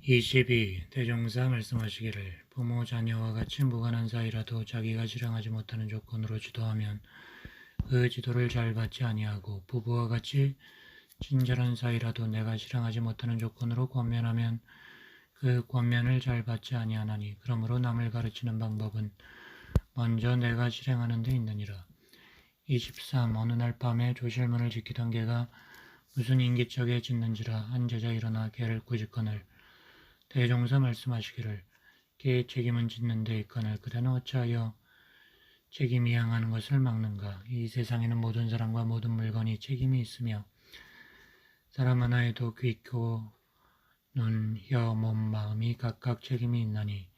22. 대종사 말씀하시기를 부모 자녀와 같이 무관한 사이라도 자기가 실행하지 못하는 조건으로 지도하면 그 지도를 잘 받지 아니하고 부부와 같이 친절한 사이라도 내가 실행하지 못하는 조건으로 권면하면 그 권면을 잘 받지 아니하나니 그러므로 남을 가르치는 방법은 먼저 내가 실행하는 데 있느니라. 23. 어느 날 밤에 조실문을 지키던 개가 무슨 인기척에 짖는지라 한 제자 일어나 개를 꾸짖거늘 대종사 말씀하시기를 개의 책임은 짖는 데 있거늘 그대는 어찌하여 책임이 향하는 것을 막는가. 이 세상에는 모든 사람과 모든 물건이 책임이 있으며 사람 하나에도 귀, 코, 눈, 혀, 몸, 마음이 각각 책임이 있나니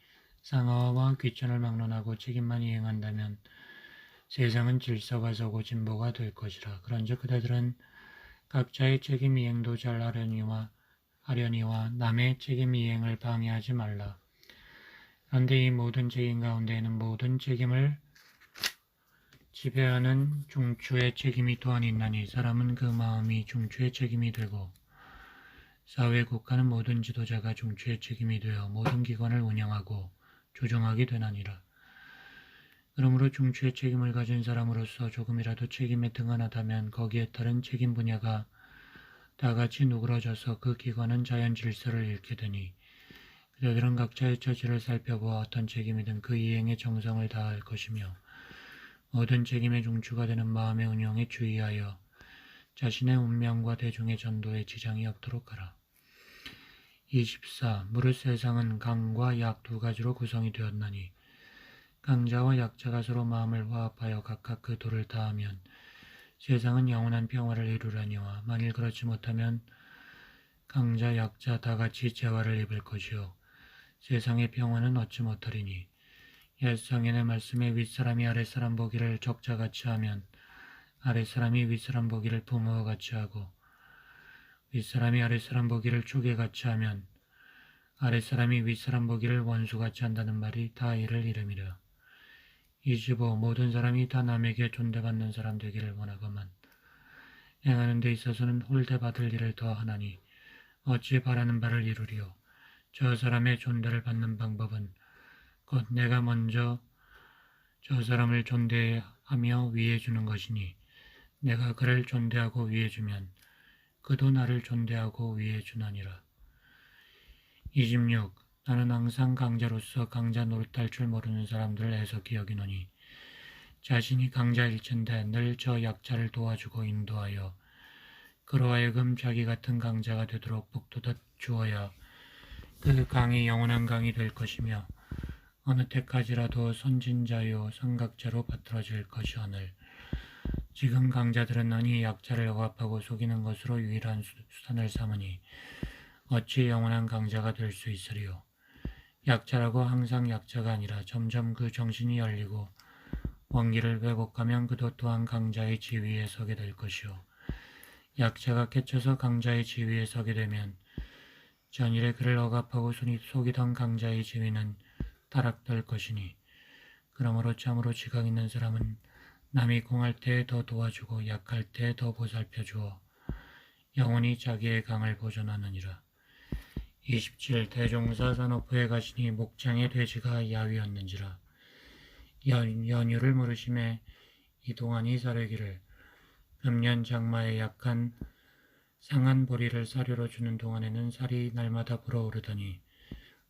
상하와 귀천을 막론하고 책임만 이행한다면 세상은 질서가 서고 진보가 될 것이라. 그런즉 그대들은 각자의 책임 이행도 잘 하려니와 남의 책임 이행을 방해하지 말라. 그런데 이 모든 책임 가운데에는 모든 책임을 지배하는 중추의 책임이 또한 있나니 사람은 그 마음이 중추의 책임이 되고 사회 국가는 모든 지도자가 중추의 책임이 되어 모든 기관을 운영하고 조정하게 되나니라. 그러므로 중추의 책임을 가진 사람으로서 조금이라도 책임에 등한하다면 거기에 따른 책임 분야가 다같이 누그러져서 그 기관은 자연 질서를 잃게 되니 그들은 각자의 처지를 살펴보아 어떤 책임이든 그 이행에 정성을 다할 것이며 모든 책임의 중추가 되는 마음의 운영에 주의하여 자신의 운명과 대중의 전도에 지장이 없도록 하라. 24. 무릇 세상은 강과 약 두 가지로 구성이 되었나니 강자와 약자가 서로 마음을 화합하여 각각 그 도를 다하면 세상은 영원한 평화를 이루려니와 만일 그렇지 못하면 강자 약자 다같이 재화를 입을 것이요 세상의 평화는 얻지 못하리니 옛성인의 말씀에 윗사람이 아랫사람 보기를 적자같이 하면 아랫사람이 윗사람 보기를 부모와 같이 하고 윗사람이 아랫사람 보기를 쪼개같이 하면 아랫사람이 윗사람 보기를 원수같이 한다는 말이 다 이를 이름이라. 25. 모든 사람이 다 남에게 존대받는 사람 되기를 원하거만 행하는 데 있어서는 홀대받을 일을 더하나니 어찌 바라는 바를 이루리요. 저 사람의 존대를 받는 방법은 곧 내가 먼저 저 사람을 존대하며 위해주는 것이니 내가 그를 존대하고 위해주면 그도 나를 존대하고 위해주나니라. 26. 나는 항상 강자로서 강자 노릇할 줄 모르는 사람들을 애석히 여기노니 자신이 강자일진데 늘 저 약자를 도와주고 인도하여 그로 하여금 자기 같은 강자가 되도록 북돋아 주어야 그 강이 영원한 강이 될 것이며 어느 때까지라도 선진자요 선각자로 받들어질 것이오늘 지금 강자들은 아니 약자를 억압하고 속이는 것으로 유일한 수단을 삼으니 어찌 영원한 강자가 될 수 있으리요. 약자라고 항상 약자가 아니라 점점 그 정신이 열리고 원기를 회복하면 그도 또한 강자의 지위에 서게 될 것이요. 약자가 깨쳐서 강자의 지위에 서게 되면 전일에 그를 억압하고 속이던 강자의 지위는 타락될 것이니 그러므로 참으로 지각 있는 사람은 남이 공할 때에 더 도와주고 약할 때에 더 보살펴주어 영원히 자기의 강을 보존하느니라. 27. 대종사 산호포에 가시니 목장의 돼지가 야위었는지라. 연유를 물으심에 이동하니 사례기를 금년 장마에 약한 상한 보리를 사료로 주는 동안에는 살이 날마다 불어오르더니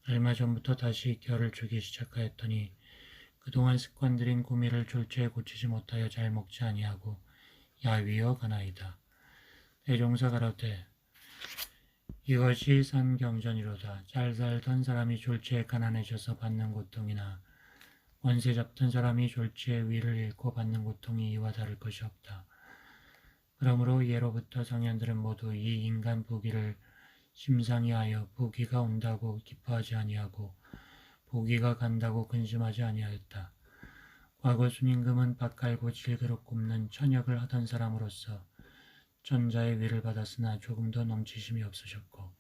얼마 전부터 다시 결을 주기 시작하였더니 그동안 습관들인 구미를 졸지에 고치지 못하여 잘 먹지 아니하고 야위어 가나이다. 대종사 가로되 이것이 산경전이로다. 잘 살던 사람이 졸지에 가난해져서 받는 고통이나 원세 잡던 사람이 졸지에 위를 잃고 받는 고통이 이와 다를 것이 없다. 그러므로 예로부터 성현들은 모두 이 인간 부귀를 심상히 하여 부귀가 온다고 기뻐하지 아니하고 부귀가 간다고 근심하지 아니하였다. 과거 순임금은 밥 갈고 질그릇 굽는 천역을 하던 사람으로서 천자의 위를 받았으나 조금 더 넘치심이 없으셨고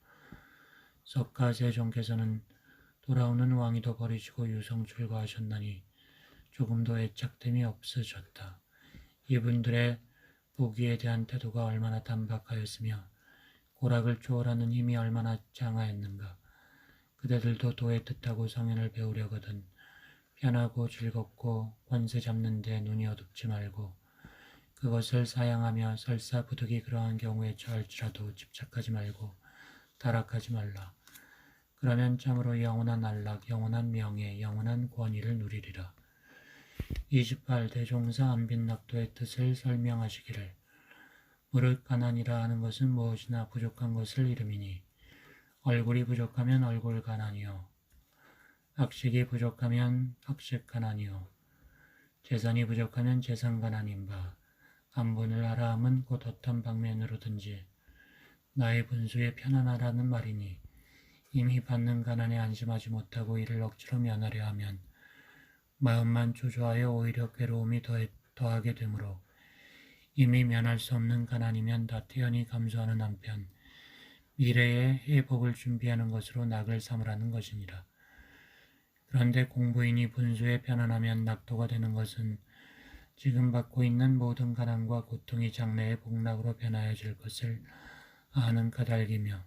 석가 세종께서는 돌아오는 왕위도 버리시고 유성 출가하셨나니 조금도 애착됨이 없으셨다. 이분들의 부귀에 대한 태도가 얼마나 단박하였으며 고락을 초월하는 힘이 얼마나 장하였는가. 그대들도 도의 뜻하고 성현을 배우려거든 편하고 즐겁고 권세 잡는 데 눈이 어둡지 말고 그것을 사양하며 설사 부득이 그러한 경우에 처할지라도 집착하지 말고 타락하지 말라. 그러면 참으로 영원한 안락, 영원한 명예, 영원한 권위를 누리리라. 28. 대종사 안빈낙도의 뜻을 설명하시기를 무릇 가난이라 하는 것은 무엇이나 부족한 것을 이름이니 얼굴이 부족하면 얼굴 가난이요 학식이 부족하면 학식 가난이요 재산이 부족하면 재산 가난인 바 안분을 하라 함은 곧 어떤 방면으로든지 나의 분수에 편안하라는 말이니 이미 받는 가난에 안심하지 못하고 이를 억지로 면하려 하면 마음만 초조하여 오히려 괴로움이 더하게 되므로 이미 면할 수 없는 가난이면 다 태연히 감수하는 한편 미래의 회복을 준비하는 것으로 낙을 삼으라는 것이니라. 그런데 공부인이 분수에 편안하면 낙도가 되는 것은 지금 받고 있는 모든 가난과 고통이 장래의 복락으로 변하여질 것을 아는 까닭이며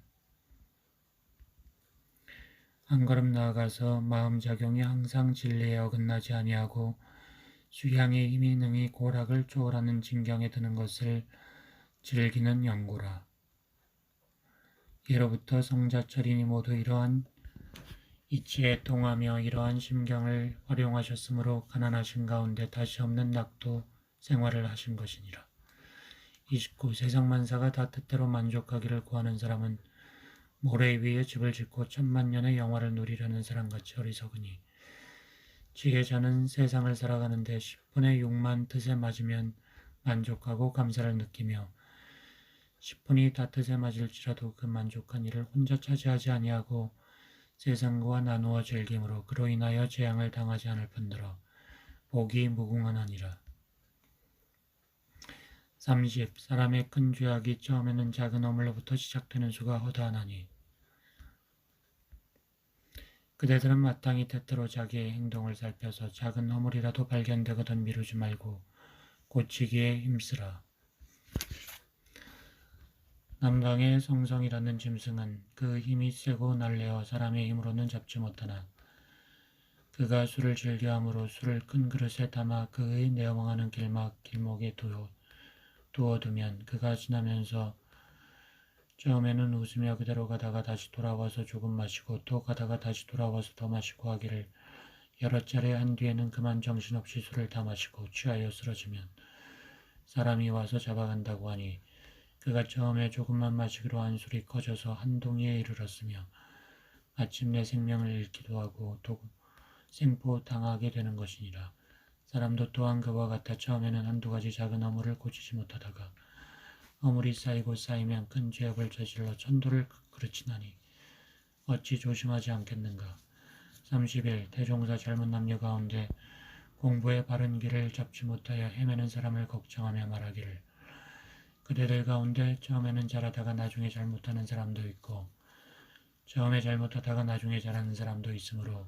한 걸음 나아가서 마음작용이 항상 진리에 어긋나지 아니하고 수양의 힘이 능히 고락을 초월하는 진경에 드는 것을 즐기는 연고라. 예로부터 성자철이니 모두 이러한 이치에 통하며 이러한 심경을 활용하셨으므로 가난하신 가운데 다시 없는 낙도 생활을 하신 것이니라. 29. 세상 만사가 다 뜻대로 만족하기를 구하는 사람은 모래 위에 집을 짓고 천만년의 영화를 누리려는 사람같이 어리석으니 지혜자는 세상을 살아가는데 10분의 6만 뜻에 맞으면 만족하고 감사를 느끼며 10분이 다 뜻에 맞을지라도 그 만족한 일을 혼자 차지하지 아니하고 세상과 나누어 즐김으로 그로 인하여 재앙을 당하지 않을 뿐더러 복이 무궁하나니라. 30. 사람의 큰 죄악이 처음에는 작은 허물로부터 시작되는 수가 허다하나니 그대들은 마땅히 때때로 자기의 행동을 살펴서 작은 허물이라도 발견되거든 미루지 말고 고치기에 힘쓰라. 남강의 성성이라는 짐승은 그 힘이 세고 날래어 사람의 힘으로는 잡지 못하나 그가 술을 즐겨함으로 술을 큰 그릇에 담아 그의 내어망하는 길목에 두어두면 그가 지나면서 처음에는 웃으며 그대로 가다가 다시 돌아와서 조금 마시고 또 가다가 다시 돌아와서 더 마시고 하기를 여러 차례 한 뒤에는 그만 정신없이 술을 다 마시고 취하여 쓰러지면 사람이 와서 잡아간다고 하니 그가 처음에 조금만 마시기로 한 술이 커져서 한 동이에 이르렀으며 마침내 생명을 잃기도 하고 또 생포 당하게 되는 것이니라. 사람도 또한 그와 같아 처음에는 한두 가지 작은 허물을 고치지 못하다가 허물이 쌓이고 쌓이면 큰 죄업을 저질러 천도를 그르치나니 어찌 조심하지 않겠는가. 31. 대종사 젊은 남녀 가운데 공부의 바른 길을 잡지 못하여 헤매는 사람을 걱정하며 말하기를 그대들 가운데 처음에는 잘하다가 나중에 잘못하는 사람도 있고 처음에 잘못하다가 나중에 잘하는 사람도 있으므로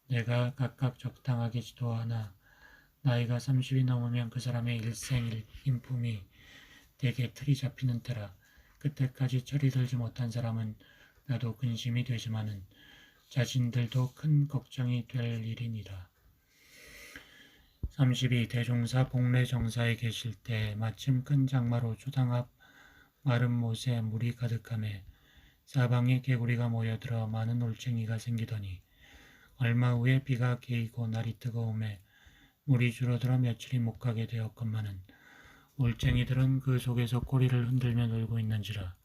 내가 각각 적당하게 지도하나 나이가 30이 넘으면 그 사람의 일생 인품이 대개 틀이 잡히는 때라 그때까지 철이 들지 못한 사람은 나도 근심이 되지만은 자신들도 큰 걱정이 될 일이니라. 32. 대종사 복례 정사에 계실 때 마침 큰 장마로 초당 앞 마른 못에 물이 가득하매 사방에 개구리가 모여들어 많은 올챙이가 생기더니 얼마 후에 비가 개이고 날이 뜨거움에 물이 줄어들어 며칠이 못 가게 되었건만은 올챙이들은 그 속에서 꼬리를 흔들며 놀고 있는지라.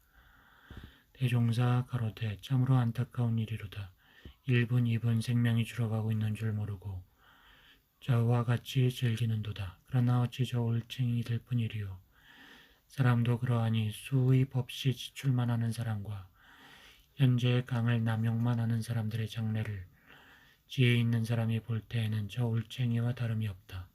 대종사 가로되 참으로 안타까운 일이로다. 1분 2분 생명이 줄어가고 있는 줄 모르고 저와 같이 즐기는도다. 그러나 어찌 저 올챙이들 뿐이리요. 사람도 그러하니 수입 없이 지출만 하는 사람과 현재의 강을 남용만 하는 사람들의 장래를 지혜 있는 사람이 볼 때에는 저 올챙이와 다름이 없다.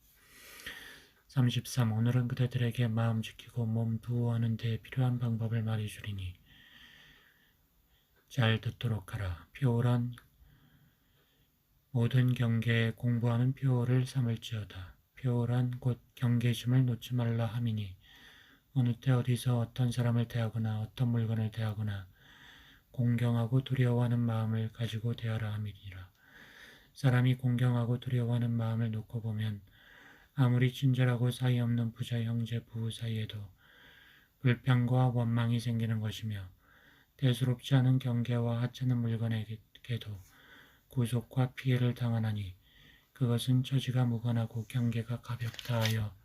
33. 오늘은 그대들에게 마음 지키고 몸 두어하는 데 필요한 방법을 말해주리니 잘 듣도록 하라. 표오란 모든 경계에 공부하는 표오를 삼을지어다. 표오란 곧 경계심을 놓지 말라 함이니 어느 때 어디서 어떤 사람을 대하거나 어떤 물건을 대하거나 공경하고 두려워하는 마음을 가지고 대하라 함이니라. 사람이 공경하고 두려워하는 마음을 놓고 보면 아무리 친절하고 사이 없는 부자 형제 부부 사이에도 불평과 원망이 생기는 것이며 대수롭지 않은 경계와 하찮은 물건에게도 구속과 피해를 당하나니 그것은 처지가 무관하고 경계가 가볍다 하여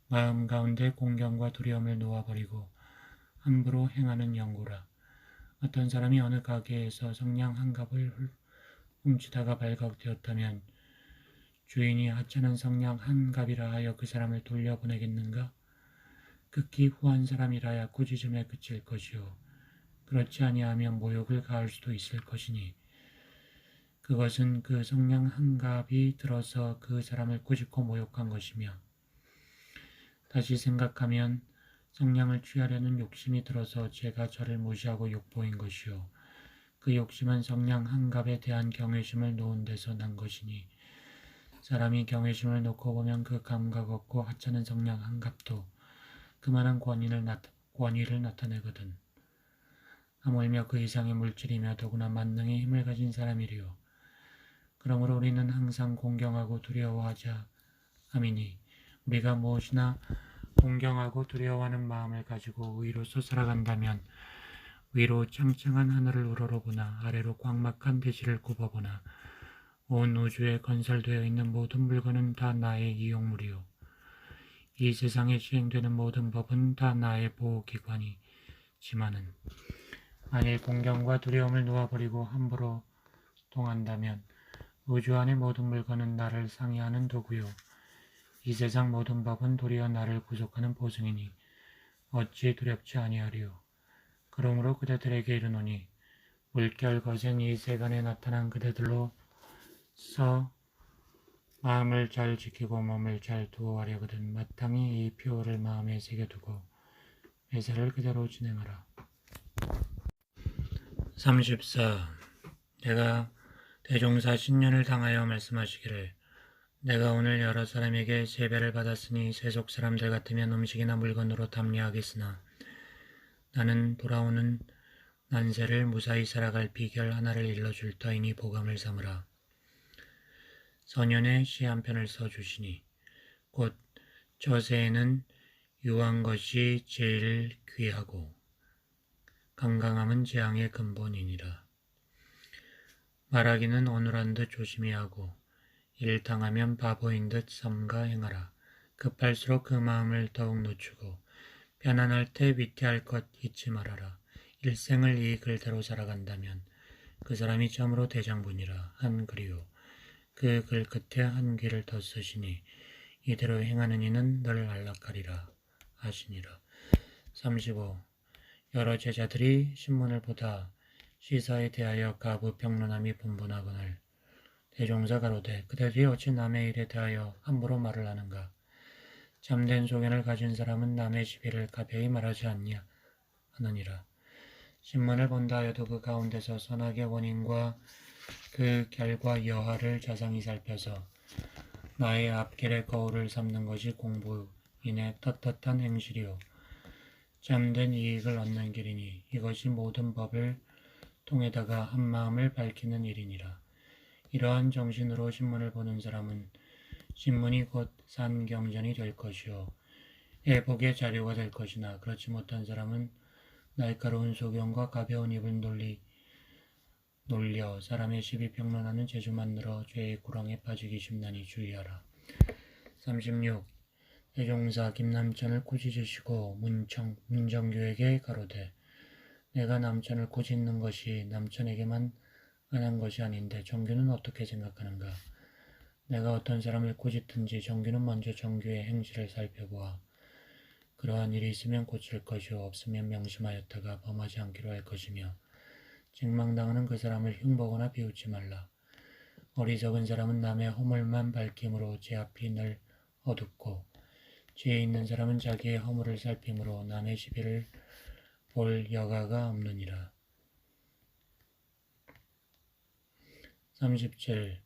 마음 가운데 공경과 두려움을 놓아버리고 함부로 행하는 연고라. 어떤 사람이 어느 가게에서 성냥 한 갑을 훔치다가 발각되었다면 주인이 하찮은 성냥 한 갑이라 하여 그 사람을 돌려보내겠는가? 극히 후한 사람이라야 꾸짖음에 그칠 것이요 그렇지 아니하면 모욕을 가할 수도 있을 것이니 그것은 그 성냥 한 갑이 들어서 그 사람을 꾸짖고 모욕한 것이며 다시 생각하면 성냥을 취하려는 욕심이 들어서 제가 저를 무시하고 욕보인 것이요 그 욕심은 성냥 한 갑에 대한 경외심을 놓은 데서 난 것이니 사람이 경외심을 놓고 보면 그 감각 없고 하찮은 성냥 한 갑도 그만한 권위를 나타내거든. 하물며 그 이상의 물질이며 더구나 만능의 힘을 가진 사람이리요. 그러므로 우리는 항상 공경하고 두려워하자 함이니 우리가 무엇이나 공경하고 두려워하는 마음을 가지고 의로서 살아간다면 위로 창창한 하늘을 우러러보나 아래로 광막한 대지를 굽어보나 온 우주에 건설되어 있는 모든 물건은 다 나의 이용물이요. 이 세상에 시행되는 모든 법은 다 나의 보호기관이지만은 만일 공경과 두려움을 놓아버리고 함부로 통한다면 우주 안의 모든 물건은 나를 상해하는 도구요. 이 세상 모든 법은 도리어 나를 구속하는 보증이니 어찌 두렵지 아니하리요. 그러므로 그대들에게 이르노니 물결 거센 이 세간에 나타난 그대들로서 마음을 잘 지키고 몸을 잘 두어하려거든 마땅히 이 표를 마음에 새겨두고 매사를 그대로 진행하라. 34. 내가 대종사 신년을 당하여 말씀하시기를 내가 오늘 여러 사람에게 세배를 받았으니 세속 사람들 같으면 음식이나 물건으로 담례하겠으나 나는 돌아오는 난세를 무사히 살아갈 비결 하나를 일러줄 터이니 보감을 삼으라. 서년에 시 한 편을 써주시니 곧 저세에는 유한 것이 제일 귀하고 강강함은 재앙의 근본이니라. 말하기는 어눌한 듯 조심히 하고 일 당하면 바보인 듯 삼가 행하라. 급할수록 그 마음을 더욱 늦추고 편안할 때 위태할 것 잊지 말아라. 일생을 이 글대로 살아간다면 그 사람이 참으로 대장군이라 한 글이요. 그 글 끝에 한 귀를 더 쓰시니 이대로 행하는 이는 늘 안락하리라 하시니라. 35. 여러 제자들이 신문을 보다 시사에 대하여 가부 평론함이 분분하거늘 대종사 가로되 그들이 어찌 남의 일에 대하여 함부로 말을 하는가. 참된 소견을 가진 사람은 남의 시비를 가벼이 말하지 않냐 하느니라. 신문을 본다 하여도 그 가운데서 선악의 원인과 그 결과 여하를 자상히 살펴서 나의 앞길의 거울을 삼는 것이 공부인의 떳떳한 행실이요 참된 이익을 얻는 길이니 이것이 모든 법을 통에다가 한마음을 밝히는 일이니라. 이러한 정신으로 신문을 보는 사람은 신문이 곧 산경전이 될 것이요 애복의 자료가 될 것이나 그렇지 못한 사람은 날카로운 소견과 가벼운 입을 놀려 사람의 시비 평론하는 재주만 늘어 죄의 구렁에 빠지기 쉽나니 주의하라. 36. 대종사 김남천을 꾸짖으시고 문정교에게 가로되 내가 남천을 꾸짖는 것이 남천에게만 관한 것이 아닌데 정규는 어떻게 생각하는가. 내가 어떤 사람을 꾸짖든지 정규는 먼저 정규의 행실을 살펴보아 그러한 일이 있으면 고칠 것이요 없으면 명심하였다가 범하지 않기로 할 것이며 책망당하는 그 사람을 흉보거나 비웃지 말라. 어리석은 사람은 남의 허물만 밝힘으로 제 앞이 늘 어둡고 지혜 있는 사람은 자기의 허물을 살핌으로 남의 시비를 볼 여가가 없느니라. 37.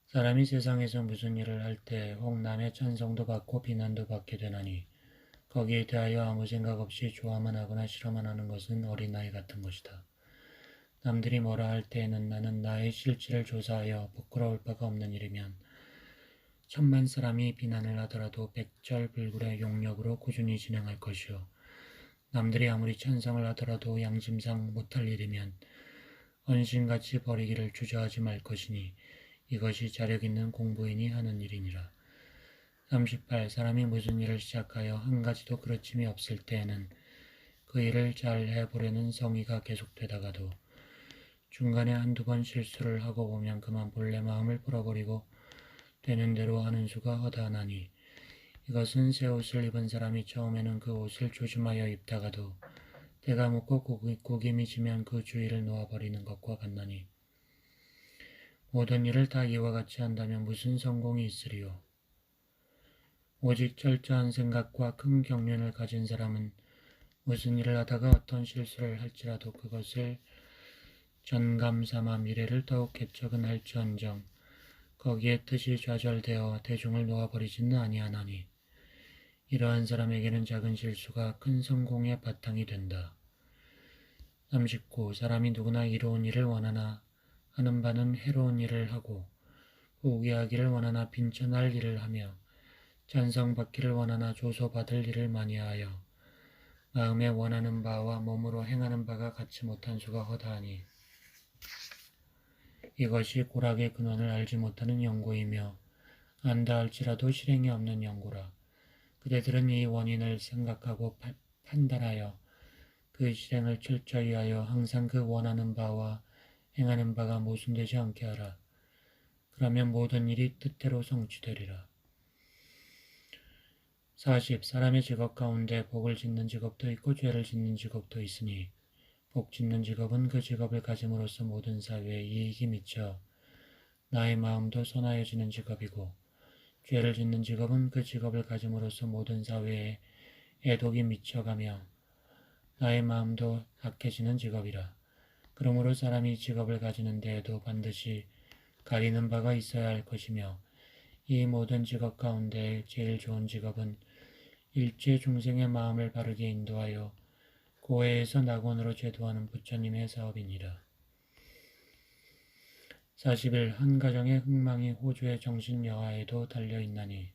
사람이 세상에서 무슨 일을 할 때 혹 남의 찬성도 받고 비난도 받게 되나니 거기에 대하여 아무 생각 없이 좋아만 하거나 싫어만 하는 것은 어린아이 같은 것이다. 남들이 뭐라 할 때에는 나는 나의 실체를 조사하여 부끄러울 바가 없는 일이면 천만 사람이 비난을 하더라도 백절불굴의 용력으로 꾸준히 진행할 것이요. 남들이 아무리 찬성을 하더라도 양심상 못할 일이면 헌신같이 버리기를 주저하지 말 것이니 이것이 자력 있는 공부인이 하는 일이니라. 38. 사람이 무슨 일을 시작하여 한 가지도 그르침이 없을 때에는 그 일을 잘 해보려는 성의가 계속되다가도 중간에 한두 번 실수를 하고 보면 그만 본래 마음을 풀어버리고 되는 대로 하는 수가 허다하나니 이것은 새 옷을 입은 사람이 처음에는 그 옷을 조심하여 입다가도 때가 묻고 구김이 지면 그 주위를 놓아버리는 것과 같나니 모든 일을 다 이와 같이 한다면 무슨 성공이 있으리요. 오직 철저한 생각과 큰 경륜을 가진 사람은 무슨 일을 하다가 어떤 실수를 할지라도 그것을 전감삼아 미래를 더욱 개척은 할지언정 거기에 뜻이 좌절되어 대중을 놓아버리지는 아니하나니 이러한 사람에게는 작은 실수가 큰 성공의 바탕이 된다. 39. 사람이 누구나 이로운 일을 원하나 하는 바는 해로운 일을 하고 포기하기를 원하나 빈천할 일을 하며 찬성받기를 원하나 조소받을 일을 많이 하여 마음에 원하는 바와 몸으로 행하는 바가 같이 못한 수가 허다하니 이것이 고락의 근원을 알지 못하는 연고이며 안다 할지라도 실행이 없는 연고라. 그대들은 이 원인을 생각하고 판단하여 그 실행을 철저히 하여 항상 그 원하는 바와 행하는 바가 모순되지 않게 하라. 그러면 모든 일이 뜻대로 성취되리라. 40. 사람의 직업 가운데 복을 짓는 직업도 있고 죄를 짓는 직업도 있으니 복 짓는 직업은 그 직업을 가짐으로써 모든 사회에 이익이 미쳐 나의 마음도 선하여지는 직업이고 죄를 짓는 직업은 그 직업을 가짐으로써 모든 사회에 애독이 미쳐가며 나의 마음도 악해지는 직업이라. 그러므로 사람이 직업을 가지는 데에도 반드시 가리는 바가 있어야 할 것이며 이 모든 직업 가운데 제일 좋은 직업은 일체 중생의 마음을 바르게 인도하여 고해에서 낙원으로 제도하는 부처님의 사업이니라. 41. 한 가정의 흥망이 호주의 정신 여하에도 달려있나니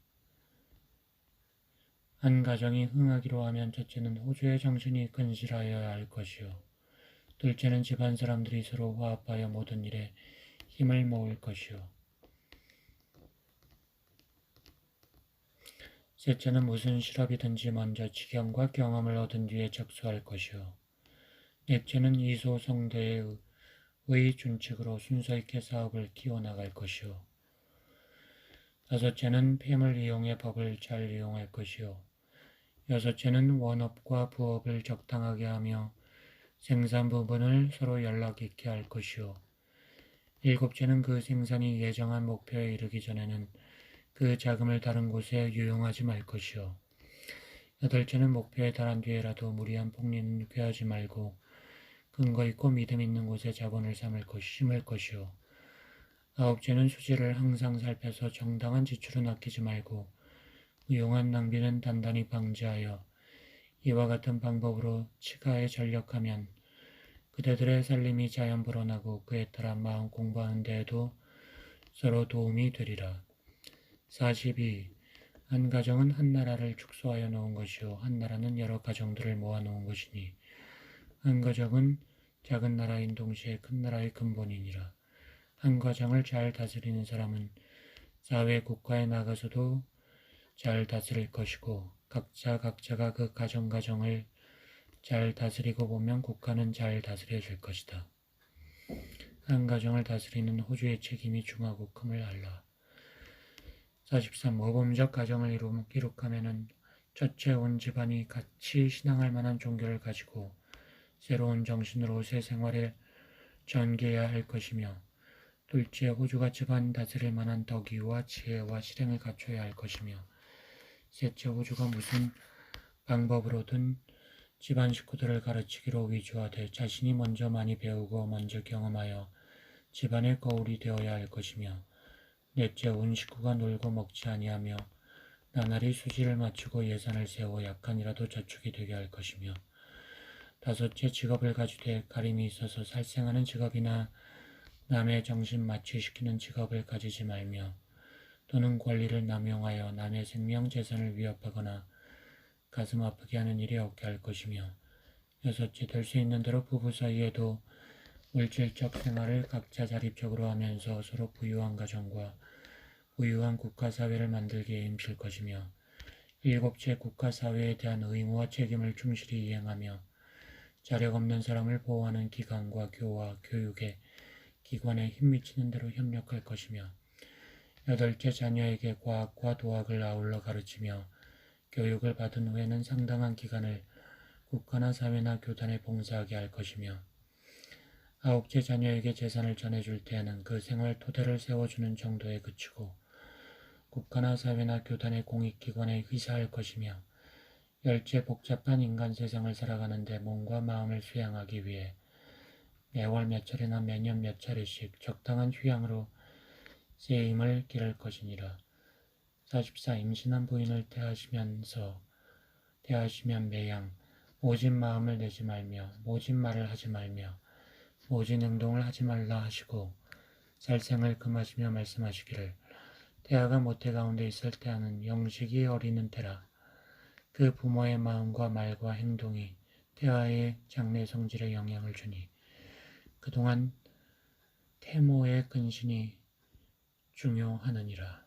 한 가정이 흥하기로 하면 첫째는 호주의 정신이 근실하여야 할 것이요. 둘째는 집안 사람들이 서로 화합하여 모든 일에 힘을 모을 것이요. 셋째는 무슨 실업이든지 먼저 지경과 경험을 얻은 뒤에 적수할 것이요. 넷째는 이소성대의 준칙으로 순서 있게 사업을 키워나갈 것이요. 다섯째는 폐물 이용의 법을 잘 이용할 것이요. 여섯째는 원업과 부업을 적당하게 하며 생산 부분을 서로 연락 있게 할 것이요. 일곱째는 그 생산이 예정한 목표에 이르기 전에는 그 자금을 다른 곳에 유용하지 말 것이요. 여덟째는 목표에 달한 뒤에라도 무리한 폭리는 괴하지 말고 근거 있고 믿음 있는 곳에 자본을 심을 것이요. 아홉째는 수지를 항상 살펴서 정당한 지출은 아끼지 말고 무용한 낭비는 단단히 방지하여 이와 같은 방법으로 치가에 전력하면 그대들의 살림이 자연 불어나고 그에 따라 마음 공부하는 데에도 서로 도움이 되리라. 42. 한 가정은 한 나라를 축소하여 놓은 것이요 한 나라는 여러 가정들을 모아 놓은 것이니 한 가정은 작은 나라인 동시에 큰 나라의 근본이니라. 한 가정을 잘 다스리는 사람은 사회 국가에 나가서도 잘 다스릴 것이고 각자가 그 가정을 잘 다스리고 보면 국가는 잘 다스려질 것이다. 한 가정을 다스리는 호주의 책임이 중하고 큼을 알라. 43. 모범적 가정을 기록하면은 첫째 온 집안이 같이 신앙할 만한 종교를 가지고 새로운 정신으로 새 생활에 전개해야 할 것이며 둘째 호주가 집안 다스릴 만한 덕의와 지혜와 실행을 갖춰야 할 것이며 셋째 호주가 무슨 방법으로든 집안 식구들을 가르치기로 위주하되 자신이 먼저 많이 배우고 먼저 경험하여 집안의 거울이 되어야 할 것이며 넷째 온 식구가 놀고 먹지 아니하며 나날이 수지를 맞추고 예산을 세워 약간이라도 저축이 되게 할 것이며 다섯째, 직업을 가지되 가림이 있어서 살생하는 직업이나 남의 정신 마취시키는 직업을 가지지 말며 또는 권리를 남용하여 남의 생명 재산을 위협하거나 가슴 아프게 하는 일이 없게 할 것이며 여섯째, 될 수 있는 대로 부부 사이에도 물질적 생활을 각자 자립적으로 하면서 서로 부유한 가정과 부유한 국가사회를 만들기에 힘쓸 것이며 일곱째, 국가사회에 대한 의무와 책임을 충실히 이행하며 자력 없는 사람을 보호하는 기관과 교육의 기관에 힘미치는 대로 협력할 것이며 여덟째, 자녀에게 과학과 도학을 아울러 가르치며 교육을 받은 후에는 상당한 기간을 국가나 사회나 교단에 봉사하게 할 것이며 아홉째, 자녀에게 재산을 전해줄 때에는 그 생활 토대를 세워주는 정도에 그치고 국가나 사회나 교단의 공익기관에 의사할 것이며 열째, 복잡한 인간 세상을 살아가는데 몸과 마음을 수양하기 위해 매월 몇 차례나 매년 몇 차례씩 적당한 휴양으로 쇠임을 기를 것이니라. 44. 임신한 부인을 대하시면 매양 모진 마음을 내지 말며 모진 말을 하지 말며 모진 행동을 하지 말라 하시고 살생을 금하시며 말씀하시기를 태아가 모태 가운데 있을 때하는 영식이 어리는 때라. 그 부모의 마음과 말과 행동이 태아의 장래 성질에 영향을 주니 그동안 태모의 근신이 중요하느니라.